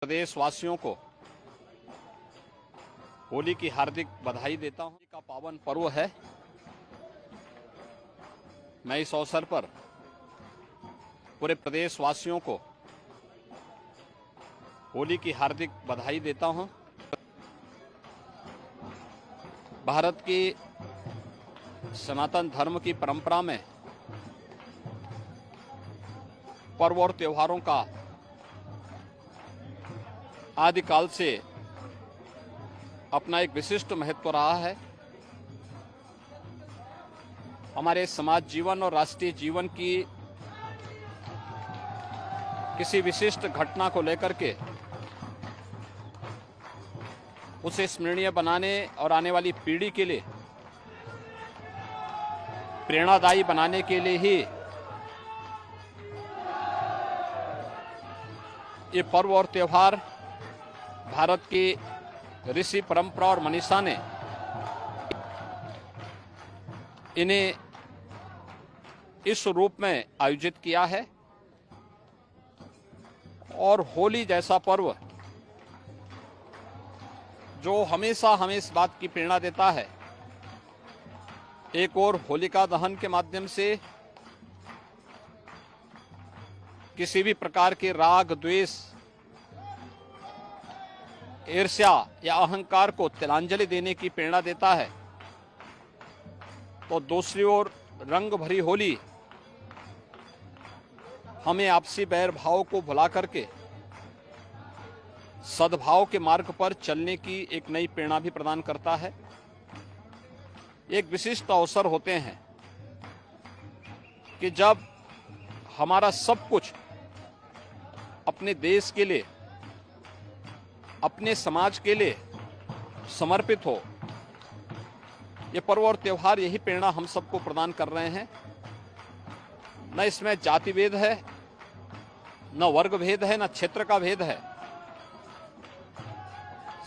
प्रदेश वासियों को होली की हार्दिक बधाई देता हूं। का पावन पर्व है। मैं इस अवसर पर पूरे प्रदेश वासियों को होली की हार्दिक बधाई देता हूं। भारत की सनातन धर्म की परंपरा में पर्व और त्योहारों का आदिकाल से अपना एक विशिष्ट महत्व रहा है। हमारे समाज जीवन और राष्ट्रीय जीवन की किसी विशिष्ट घटना को लेकर के उसे स्मरणीय बनाने और आने वाली पीढ़ी के लिए प्रेरणादायी बनाने के लिए ही ये पर्व और त्योहार भारत की ऋषि परंपरा और मनीषा ने इन्हें इस रूप में आयोजित किया है। और होली जैसा पर्व जो हमेशा हमें इस बात की प्रेरणा देता है, एक और होलिका दहन के माध्यम से किसी भी प्रकार के राग, द्वेष, ईर्ष्या या अहंकार को तिलांजलि देने की प्रेरणा देता है, तो दूसरी ओर रंग भरी होली हमें आपसी बैर भाव को भुला करके सद्भाव के मार्ग पर चलने की एक नई प्रेरणा भी प्रदान करता है। एक विशिष्ट अवसर होते हैं कि जब हमारा सब कुछ अपने देश के लिए, अपने समाज के लिए समर्पित हो। ये पर्व और त्योहार यही प्रेरणा हम सबको प्रदान कर रहे हैं। न इसमें जाति भेद है, न वर्ग भेद है, न क्षेत्र का भेद है।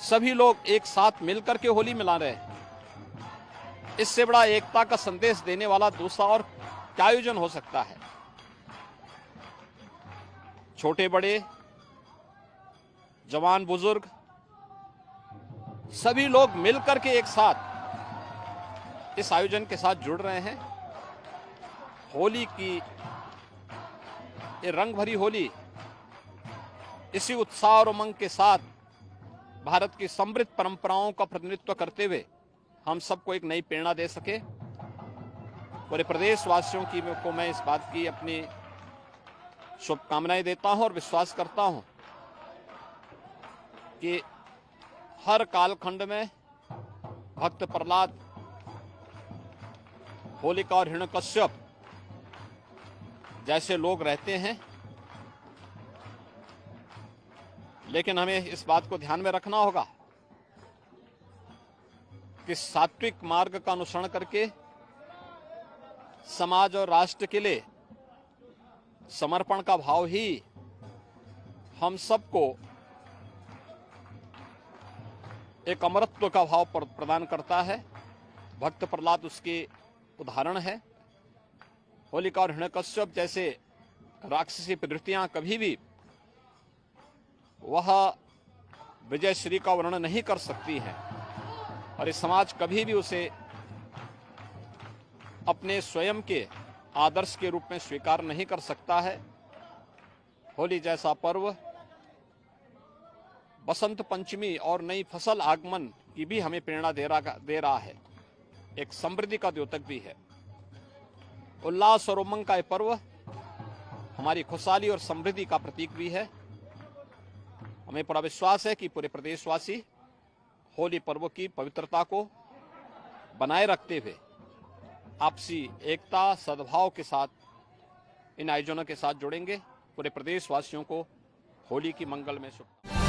सभी लोग एक साथ मिलकर के होली मिला रहे हैं। इससे बड़ा एकता का संदेश देने वाला दूसरा और क्या आयोजन हो सकता है। छोटे बड़े, जवान बुजुर्ग, सभी लोग मिलकर के एक साथ इस आयोजन के साथ जुड़ रहे हैं। होली की ये रंग भरी होली इसी उत्साह और उमंग के साथ भारत की समृद्ध परंपराओं का प्रतिनिधित्व करते हुए हम सबको एक नई प्रेरणा दे सके। पूरे प्रदेश वासियों की को मैं इस बात की अपनी शुभकामनाएं देता हूं और विश्वास करता हूं कि हर कालखंड में भक्त प्रहलाद, होलिका और हिरण्यकश्यप जैसे लोग रहते हैं। लेकिन हमें इस बात को ध्यान में रखना होगा कि सात्विक मार्ग का अनुसरण करके समाज और राष्ट्र के लिए समर्पण का भाव ही हम सबको एक अमरत्व का भाव प्रदान करता है। भक्त प्रहलाद उसके उदाहरण है। होलिका और हिरण्यकश्यप जैसे राक्षसी प्रवृत्तियां कभी भी वह विजय श्री का वर्णन नहीं कर सकती हैं और इस समाज कभी भी उसे अपने स्वयं के आदर्श के रूप में स्वीकार नहीं कर सकता है। होली जैसा पर्व बसंत पंचमी और नई फसल आगमन की भी हमें प्रेरणा दे रहा है। एक समृद्धि का द्योतक भी है। उल्लास और उमंग का यह पर्व हमारी खुशहाली और समृद्धि का प्रतीक भी है। हमें पूरा विश्वास है कि पूरे प्रदेशवासी होली पर्व की पवित्रता को बनाए रखते हुए आपसी एकता, सद्भाव के साथ इन आयोजनों के साथ जुड़ेंगे। पूरे प्रदेशवासियों को होली की मंगलमय शुभकामनाएं।